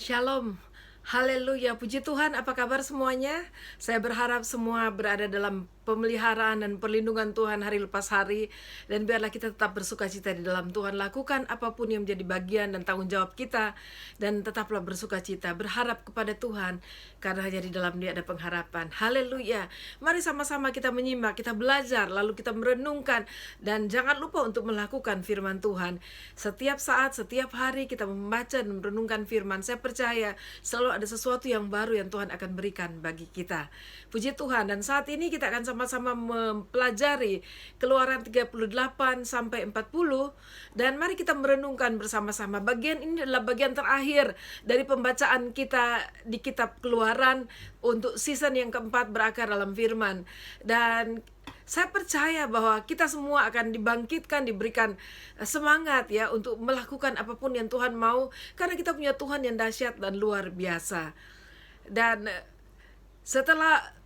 Shalom, haleluya, puji Tuhan, apa kabar semuanya? Saya berharap semua berada dalam pemeliharaan dan perlindungan Tuhan hari lepas hari. Dan biarlah kita tetap bersuka cita di dalam Tuhan. Lakukan apapun yang menjadi bagian dan tanggung jawab kita. Dan tetaplah bersuka cita, berharap kepada Tuhan. Karena hanya di dalam Dia ada pengharapan. Haleluya. Mari sama-sama kita menyimak, kita belajar, lalu kita merenungkan. Dan jangan lupa untuk melakukan firman Tuhan. Setiap saat, setiap hari kita membaca dan merenungkan firman. Saya percaya selalu ada sesuatu yang baru yang Tuhan akan berikan bagi kita. Puji Tuhan. Dan saat ini kita akan sama-sama mempelajari Keluaran 38 sampai 40, dan mari kita merenungkan bersama-sama. Bagian ini adalah bagian terakhir dari pembacaan kita di kitab Keluaran untuk season yang keempat berakar dalam firman. Dan saya percaya bahwa kita semua akan dibangkitkan, diberikan semangat ya untuk melakukan apapun yang Tuhan mau, karena kita punya Tuhan yang dahsyat dan luar biasa. Dan setelah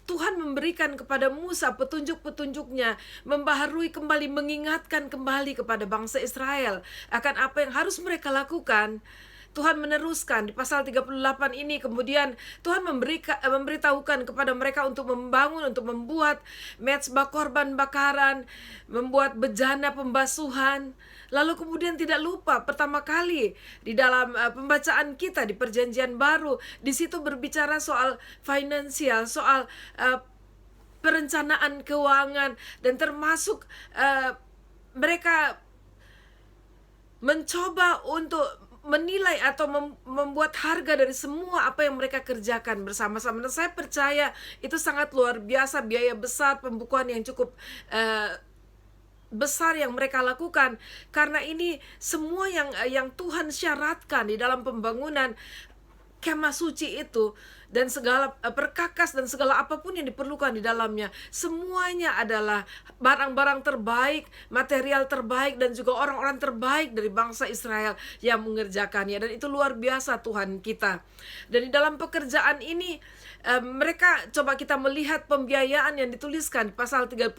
Tuhan memberikan kepada Musa petunjuk-petunjuknya, membaharui kembali, mengingatkan kembali kepada bangsa Israel akan apa yang harus mereka lakukan. Tuhan meneruskan di pasal 38 ini, kemudian Tuhan memberitahukan kepada mereka untuk membangun, untuk membuat mezbah korban bakaran, membuat bejana pembasuhan. Lalu kemudian tidak lupa, pertama kali di dalam pembacaan kita di Perjanjian Baru, di situ berbicara soal finansial, soal perencanaan keuangan, dan termasuk mereka mencoba untuk menilai atau membuat harga dari semua apa yang mereka kerjakan bersama-sama. Dan saya percaya itu sangat luar biasa, biaya besar, pembukuan yang cukup besar yang mereka lakukan, karena ini semua yang Tuhan syaratkan di dalam pembangunan kemah suci itu, dan segala perkakas dan segala apapun yang diperlukan di dalamnya, semuanya adalah barang-barang terbaik, material terbaik, dan juga orang-orang terbaik dari bangsa Israel yang mengerjakannya. Dan itu luar biasa Tuhan kita. Dan di dalam pekerjaan ini mereka, coba kita melihat pembiayaan yang dituliskan pasal 38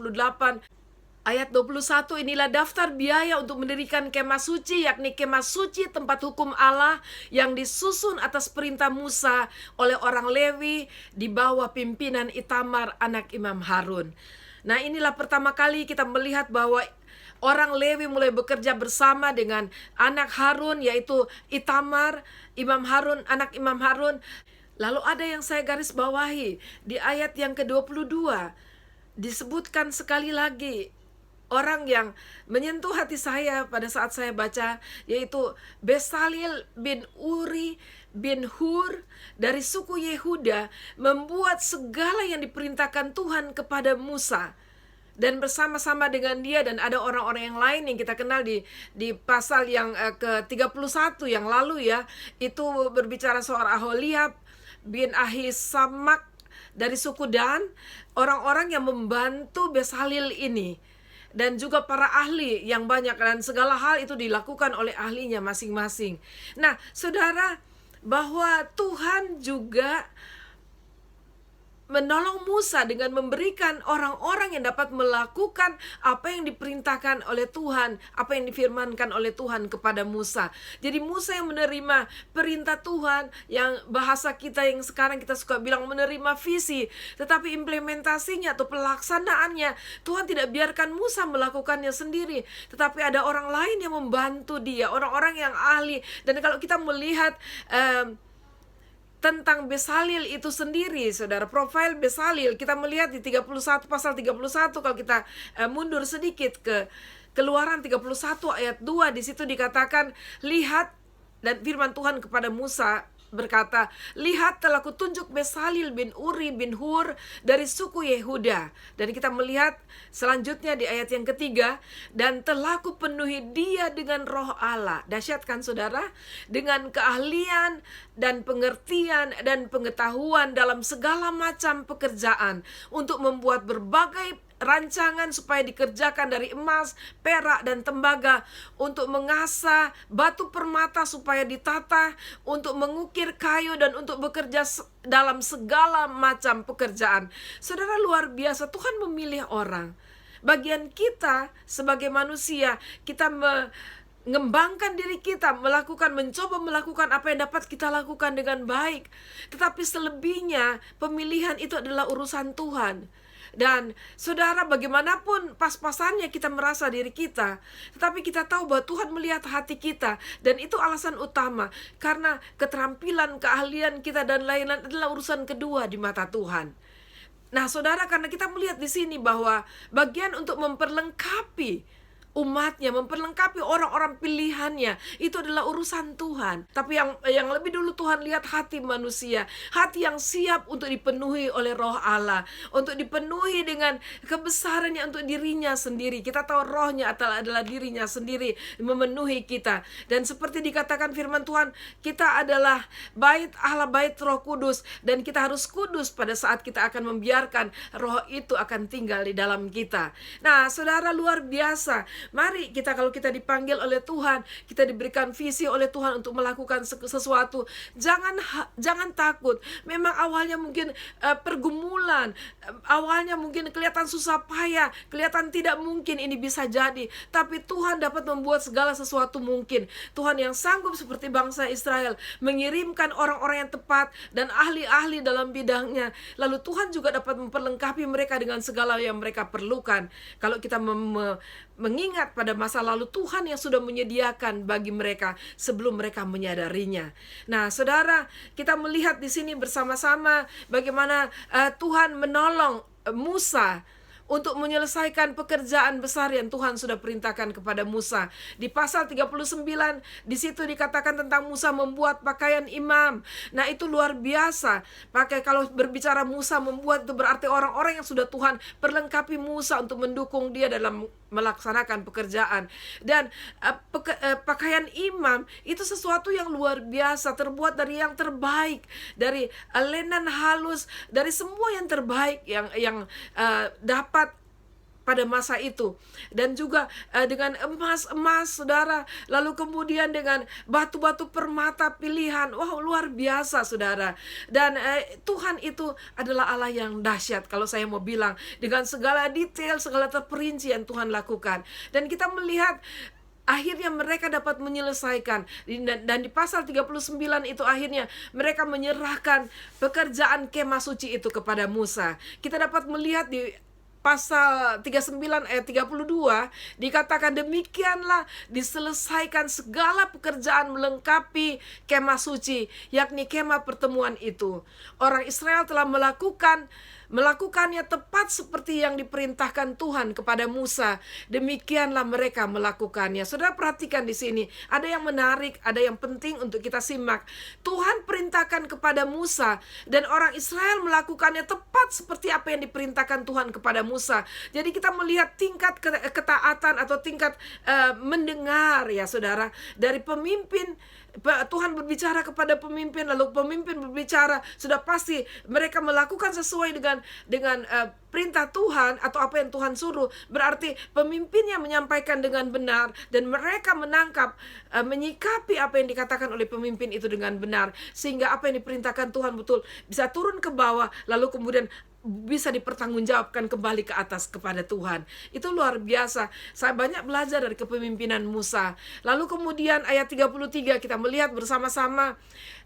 ayat 21, inilah daftar biaya untuk mendirikan kemah suci, yakni kemah suci tempat hukum Allah yang disusun atas perintah Musa oleh orang Lewi di bawah pimpinan Itamar anak Imam Harun. Nah, inilah pertama kali kita melihat bahwa orang Lewi mulai bekerja bersama dengan anak Harun, yaitu Itamar, Imam Harun, anak Imam Harun. Lalu ada yang saya garis bawahi di ayat yang ke-22, disebutkan sekali lagi orang yang menyentuh hati saya pada saat saya baca, yaitu Besalil bin Uri bin Hur dari suku Yehuda, membuat segala yang diperintahkan Tuhan kepada Musa. Dan bersama-sama dengan dia, dan ada orang-orang yang lain yang kita kenal di pasal yang ke-31 yang lalu ya, itu berbicara soal Aholiab bin Ahisamak dari suku Dan, orang-orang yang membantu Besalil ini, dan juga para ahli yang banyak, dan segala hal itu dilakukan oleh ahlinya masing-masing. Nah, saudara, bahwa Tuhan juga menolong Musa dengan memberikan orang-orang yang dapat melakukan apa yang diperintahkan oleh Tuhan, apa yang difirmankan oleh Tuhan kepada Musa. Jadi Musa yang menerima perintah Tuhan, yang bahasa kita yang sekarang kita suka bilang menerima visi, tetapi implementasinya atau pelaksanaannya Tuhan tidak biarkan Musa melakukannya sendiri, tetapi ada orang lain yang membantu dia, orang-orang yang ahli. Dan kalau kita melihat tentang Besalil itu sendiri, saudara, profil Besalil kita melihat di 31, pasal 31, kalau kita mundur sedikit ke Keluaran 31 ayat 2, di situ dikatakan, lihat, dan firman Tuhan kepada Musa berkata, lihat telah kutunjuk Besalil bin Uri bin Hur dari suku Yehuda. Dan kita melihat selanjutnya di ayat yang ketiga, dan telah kupenuhi dia dengan roh Allah. Dahsyat kan saudara? Dengan keahlian dan pengertian dan pengetahuan dalam segala macam pekerjaan, untuk membuat berbagai rancangan supaya dikerjakan dari emas, perak, dan tembaga, untuk mengasah batu permata supaya ditata, untuk mengukir kayu, dan untuk bekerja dalam segala macam pekerjaan. Saudara, luar biasa, Tuhan memilih orang. Bagian kita sebagai manusia, kita mengembangkan diri kita, mencoba melakukan apa yang dapat kita lakukan dengan baik. Tetapi selebihnya pemilihan itu adalah urusan Tuhan. Dan saudara, bagaimanapun pas-pasannya kita merasa diri kita, tetapi kita tahu bahwa Tuhan melihat hati kita, dan itu alasan utama. Karena keterampilan, keahlian kita dan lain-lain adalah urusan kedua di mata Tuhan. Nah, saudara, karena kita melihat di sini bahwa bagian untuk memperlengkapi umatnya, memperlengkapi orang-orang pilihannya, itu adalah urusan Tuhan. Tapi yang lebih dulu Tuhan lihat hati manusia, hati yang siap untuk dipenuhi oleh Roh Allah, untuk dipenuhi dengan kebesarannya untuk dirinya sendiri. Kita tahu rohnya adalah dirinya sendiri memenuhi kita. Dan seperti dikatakan firman Tuhan, kita adalah bait Allah, bait Roh Kudus, dan kita harus kudus pada saat kita akan membiarkan roh itu akan tinggal di dalam kita. Nah, saudara, luar biasa. Mari kalau kita dipanggil oleh Tuhan, kita diberikan visi oleh Tuhan untuk melakukan sesuatu, jangan takut. Memang awalnya mungkin pergumulan, awalnya mungkin kelihatan susah payah, kelihatan tidak mungkin ini bisa jadi, tapi Tuhan dapat membuat segala sesuatu mungkin. Tuhan yang sanggup seperti bangsa Israel mengirimkan orang-orang yang tepat dan ahli-ahli dalam bidangnya. Lalu Tuhan juga dapat memperlengkapi mereka dengan segala yang mereka perlukan. Kalau kita mengingat pada masa lalu, Tuhan yang sudah menyediakan bagi mereka sebelum mereka menyadarinya. Nah, saudara, kita melihat di sini bersama-sama bagaimana Tuhan menolong Musa untuk menyelesaikan pekerjaan besar yang Tuhan sudah perintahkan kepada Musa. Di pasal 39, di situ dikatakan tentang Musa membuat pakaian imam. Nah, itu luar biasa. Kalau berbicara Musa membuat, itu berarti orang-orang yang sudah Tuhan perlengkapi Musa untuk mendukung dia dalam melaksanakan pekerjaan. Dan pakaian imam itu sesuatu yang luar biasa, terbuat dari yang terbaik, dari lenan halus, dari semua yang terbaik yang dapat pada masa itu. Dan juga dengan emas, saudara. Lalu kemudian dengan batu-batu permata pilihan. Wow, luar biasa, saudara. Dan Tuhan itu adalah Allah yang dahsyat, kalau saya mau bilang, dengan segala detail, segala terperinci yang Tuhan lakukan. Dan kita melihat akhirnya mereka dapat menyelesaikan. Dan di pasal 39 itu akhirnya mereka menyerahkan pekerjaan kemah suci itu kepada Musa. Kita dapat melihat di pasal 39 ayat 32 dikatakan, demikianlah diselesaikan segala pekerjaan melengkapi kemah suci, yakni kemah pertemuan itu. Orang Israel telah melakukannya tepat seperti yang diperintahkan Tuhan kepada Musa. Demikianlah mereka melakukannya. Saudara, perhatikan di sini, ada yang menarik, ada yang penting untuk kita simak. Tuhan perintahkan kepada Musa, dan orang Israel melakukannya tepat seperti apa yang diperintahkan Tuhan kepada Musa. Jadi kita melihat tingkat ketaatan atau tingkat mendengar, ya saudara, dari pemimpin. Tuhan berbicara kepada pemimpin, lalu pemimpin berbicara, sudah pasti mereka melakukan sesuai dengan perintah Tuhan atau apa yang Tuhan suruh. Berarti pemimpinnya menyampaikan dengan benar, dan mereka menangkap, menyikapi apa yang dikatakan oleh pemimpin itu dengan benar, sehingga apa yang diperintahkan Tuhan betul bisa turun ke bawah, lalu kemudian bisa dipertanggungjawabkan kembali ke atas kepada Tuhan. Itu luar biasa. Saya banyak belajar dari kepemimpinan Musa. Lalu kemudian ayat 33 kita melihat bersama-sama,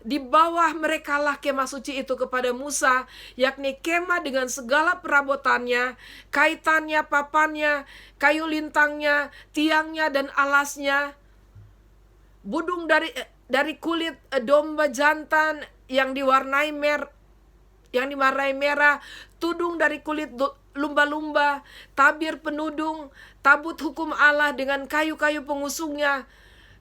di bawah merekalah kemah suci itu kepada Musa, yakni kemah dengan segala perabotannya, kaitannya, papannya, kayu lintangnya, tiangnya dan alasnya, budung dari kulit domba jantan yang diwarnai merah, tudung dari kulit lumba-lumba, tabir penudung, tabut hukum Allah dengan kayu-kayu pengusungnya,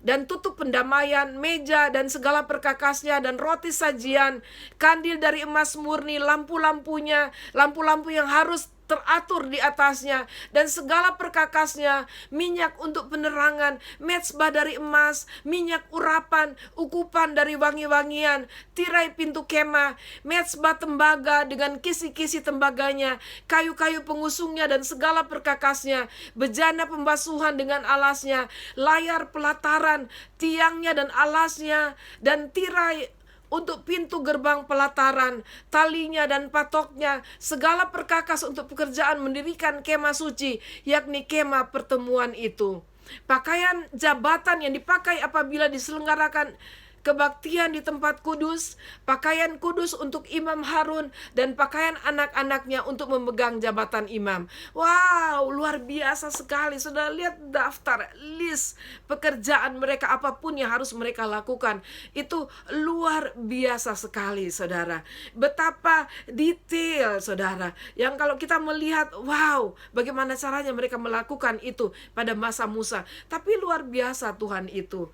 dan tutup pendamaian, meja dan segala perkakasnya, dan roti sajian, kandil dari emas murni, lampu-lampu yang harus teratur di atasnya, dan segala perkakasnya, minyak untuk penerangan, mezbah dari emas, minyak urapan, ukupan dari wangi-wangian, tirai pintu kemah, mezbah tembaga dengan kisi-kisi tembaganya, kayu-kayu pengusungnya dan segala perkakasnya, bejana pembasuhan dengan alasnya, layar pelataran, tiangnya dan alasnya, dan tirai untuk pintu gerbang pelataran, talinya dan patoknya, segala perkakas untuk pekerjaan mendirikan kemah suci, yakni kemah pertemuan itu. Pakaian jabatan yang dipakai apabila diselenggarakan kebaktian di tempat kudus, pakaian kudus untuk Imam Harun, dan pakaian anak-anaknya untuk memegang jabatan imam. Wow, luar biasa sekali. Saudara lihat daftar, list pekerjaan mereka, apapun yang harus mereka lakukan. Itu luar biasa sekali, saudara. Betapa detail, saudara. Yang kalau kita melihat, wow, bagaimana caranya mereka melakukan itu pada masa Musa. Tapi luar biasa Tuhan itu.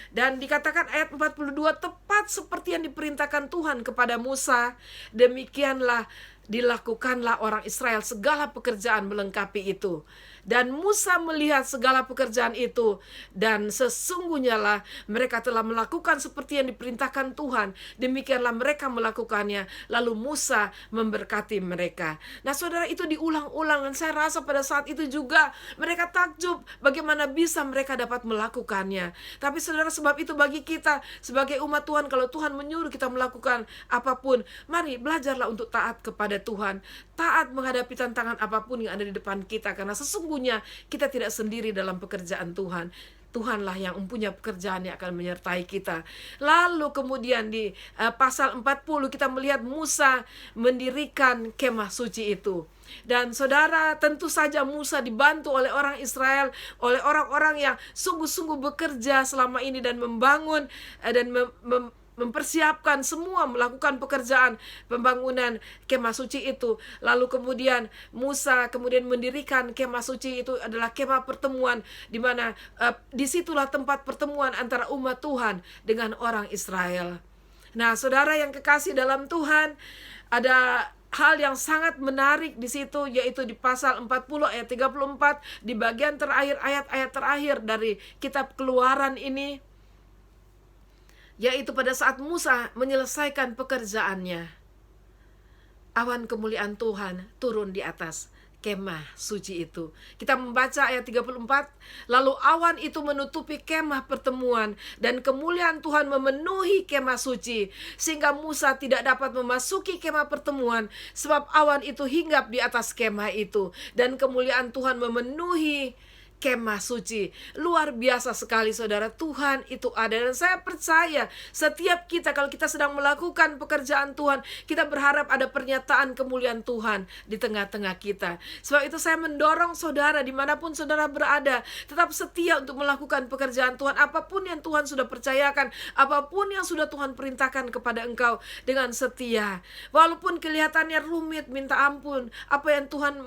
Dan dikatakan ayat 42, tepat seperti yang diperintahkan Tuhan kepada Musa, demikianlah dilakukanlah orang Israel segala pekerjaan melengkapi itu. Dan Musa melihat segala pekerjaan itu, dan sesungguhnya lah mereka telah melakukan seperti yang diperintahkan Tuhan. Demikianlah mereka melakukannya. Lalu Musa memberkati mereka. Nah saudara, itu diulang-ulang, dan saya rasa pada saat itu juga mereka takjub bagaimana bisa mereka dapat melakukannya. Tapi saudara, sebab itu bagi kita sebagai umat Tuhan, kalau Tuhan menyuruh kita melakukan apapun, mari belajarlah untuk taat kepada Tuhan, taat menghadapi tantangan apapun yang ada di depan kita, karena sesungguhnya kita tidak sendiri dalam pekerjaan Tuhan. Tuhanlah yang mempunyai pekerjaan yang akan menyertai kita. Lalu kemudian di pasal 40 kita melihat Musa mendirikan kemah suci itu. Dan saudara, tentu saja Musa dibantu oleh orang Israel, oleh orang-orang yang sungguh-sungguh bekerja selama ini dan membangun dan mempersiapkan semua, melakukan pekerjaan pembangunan kemah suci itu. Lalu kemudian Musa kemudian mendirikan kemah suci itu, adalah kemah pertemuan, di mana disitulah tempat pertemuan antara umat Tuhan dengan orang Israel. Nah saudara yang kekasih dalam Tuhan, ada hal yang sangat menarik di situ, yaitu di pasal 40 ayat 34, di bagian terakhir, ayat-ayat terakhir dari kitab Keluaran ini, yaitu pada saat Musa menyelesaikan pekerjaannya, awan kemuliaan Tuhan turun di atas kemah suci itu. Kita membaca ayat 34, lalu awan itu menutupi kemah pertemuan, dan kemuliaan Tuhan memenuhi kemah suci, sehingga Musa tidak dapat memasuki kemah pertemuan, sebab awan itu hinggap di atas kemah itu, dan kemuliaan Tuhan memenuhi kemah suci. Luar biasa sekali saudara, Tuhan itu ada. Dan saya percaya setiap kita, kalau kita sedang melakukan pekerjaan Tuhan, kita berharap ada pernyataan kemuliaan Tuhan di tengah-tengah kita. Sebab itu saya mendorong saudara, dimanapun saudara berada, tetap setia untuk melakukan pekerjaan Tuhan. Apapun yang Tuhan sudah percayakan, apapun yang sudah Tuhan perintahkan kepada engkau, dengan setia. Walaupun kelihatannya rumit, minta ampun, apa yang Tuhan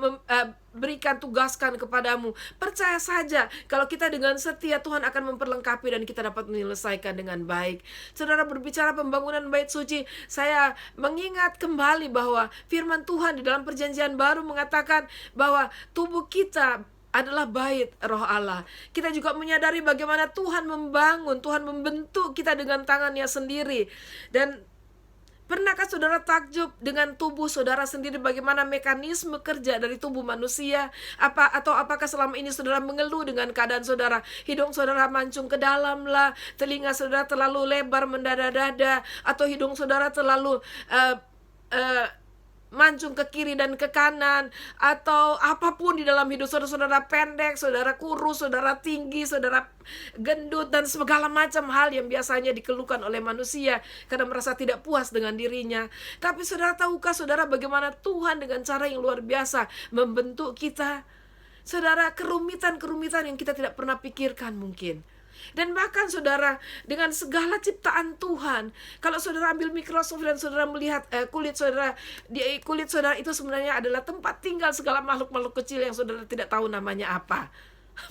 berikan, tugaskan kepadamu, percaya saja kalau kita dengan setia, Tuhan akan memperlengkapi dan kita dapat menyelesaikan dengan baik. Saudara, berbicara pembangunan bait suci, saya mengingat kembali bahwa firman Tuhan di dalam perjanjian baru mengatakan bahwa tubuh kita adalah bait Roh Allah. Kita juga menyadari bagaimana Tuhan membangun, Tuhan membentuk kita dengan tangannya sendiri. Dan pernahkah saudara takjub dengan tubuh saudara sendiri, bagaimana mekanisme kerja dari tubuh manusia? Apakah selama ini saudara mengeluh dengan keadaan saudara? Hidung saudara mancung ke dalam lah, telinga saudara terlalu lebar mendada-dada, atau hidung saudara terlalu mancung ke kiri dan ke kanan, atau apapun di dalam hidup saudara pendek, saudara kurus, saudara tinggi, saudara gendut, dan segala macam hal yang biasanya dikeluhkan oleh manusia karena merasa tidak puas dengan dirinya. Tapi saudara, tahukah saudara bagaimana Tuhan dengan cara yang luar biasa membentuk kita? Saudara, kerumitan-kerumitan yang kita tidak pernah pikirkan mungkin. Dan bahkan saudara, dengan segala ciptaan Tuhan, kalau saudara ambil mikroskop dan saudara melihat kulit saudara itu sebenarnya adalah tempat tinggal segala makhluk-makhluk kecil yang saudara tidak tahu namanya apa.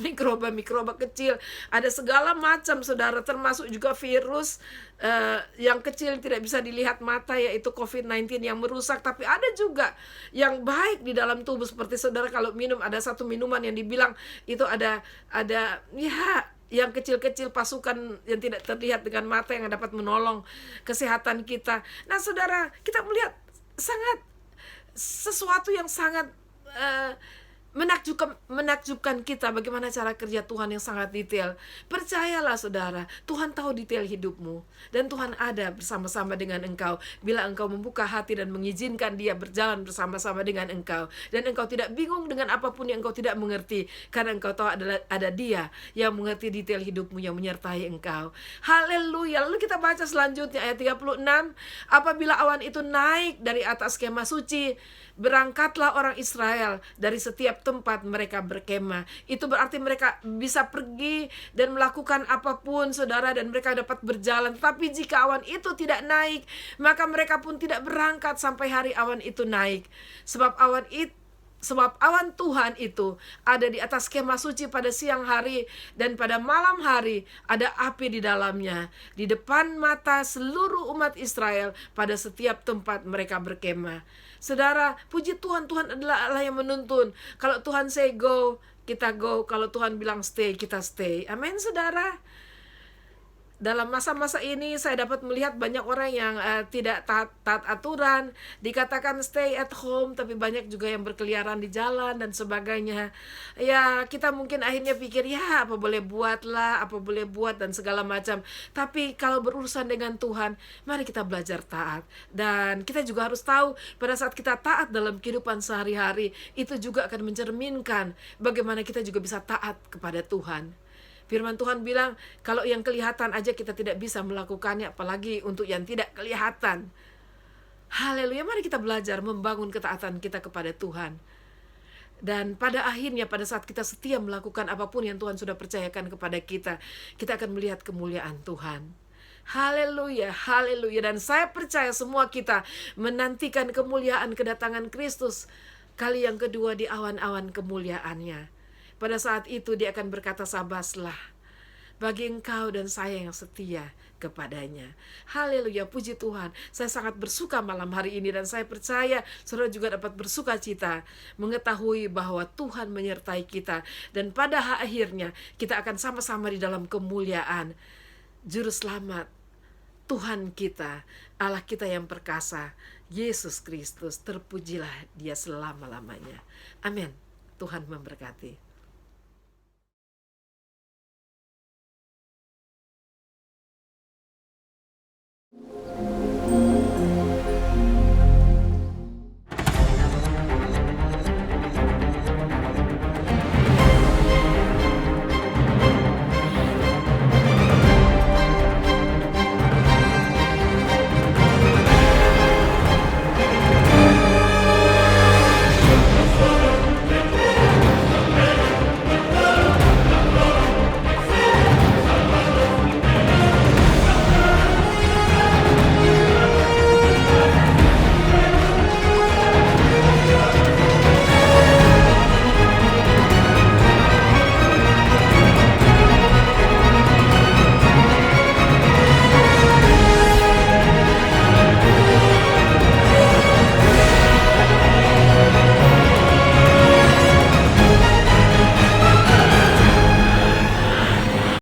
Mikroba-mikroba kecil, ada segala macam saudara, termasuk juga virus yang kecil tidak bisa dilihat mata, yaitu COVID-19 yang merusak. Tapi ada juga yang baik di dalam tubuh, seperti saudara kalau minum, ada satu minuman yang dibilang itu ada ya yang kecil-kecil, pasukan yang tidak terlihat dengan mata yang dapat menolong kesehatan kita. Nah saudara, kita melihat sesuatu yang sangat menakjubkan kita bagaimana cara kerja Tuhan yang sangat detail. Percayalah saudara, Tuhan tahu detail hidupmu. Dan Tuhan ada bersama-sama dengan engkau. Bila engkau membuka hati dan mengizinkan Dia berjalan bersama-sama dengan engkau. Dan engkau tidak bingung dengan apapun yang engkau tidak mengerti. Karena engkau tahu ada Dia yang mengerti detail hidupmu, yang menyertai engkau. Haleluya. Lalu kita baca selanjutnya ayat 36. Apabila awan itu naik dari atas kemah suci, berangkatlah orang Israel dari setiap tempat mereka berkemah. Itu berarti mereka bisa pergi dan melakukan apapun saudara, dan mereka dapat berjalan. Tapi jika awan itu tidak naik, maka mereka pun tidak berangkat sampai hari awan itu naik. Sebab awan Tuhan itu ada di atas kemah suci pada siang hari, dan pada malam hari ada api di dalamnya, di depan mata seluruh umat Israel pada setiap tempat mereka berkemah. Saudara, puji Tuhan, Tuhan adalah Allah yang menuntun. Kalau Tuhan say go, kita go. Kalau Tuhan bilang stay, kita stay. Amin saudara. Dalam masa-masa ini saya dapat melihat banyak orang yang tidak taat aturan, dikatakan stay at home, tapi banyak juga yang berkeliaran di jalan dan sebagainya. Ya, kita mungkin akhirnya pikir, ya apa boleh buat lah, apa boleh buat dan segala macam. Tapi kalau berurusan dengan Tuhan, mari kita belajar taat. Dan kita juga harus tahu pada saat kita taat dalam kehidupan sehari-hari, itu juga akan mencerminkan bagaimana kita juga bisa taat kepada Tuhan. Firman Tuhan bilang, kalau yang kelihatan aja kita tidak bisa melakukannya, apalagi untuk yang tidak kelihatan. Haleluya, mari kita belajar membangun ketaatan kita kepada Tuhan. Dan pada akhirnya, pada saat kita setia melakukan apapun yang Tuhan sudah percayakan kepada kita, kita akan melihat kemuliaan Tuhan. Haleluya, haleluya. Dan saya percaya semua kita menantikan kemuliaan kedatangan Kristus kali yang kedua di awan-awan kemuliaannya. Pada saat itu Dia akan berkata, sabaslah bagi engkau dan saya yang setia kepadanya. Haleluya, puji Tuhan. Saya sangat bersuka malam hari ini, dan saya percaya saudara juga dapat bersuka cita mengetahui bahwa Tuhan menyertai kita, dan pada akhirnya kita akan sama-sama di dalam kemuliaan Juru Selamat Tuhan kita, Allah kita yang perkasa, Yesus Kristus. Terpujilah Dia selama-lamanya. Amin. Tuhan memberkati.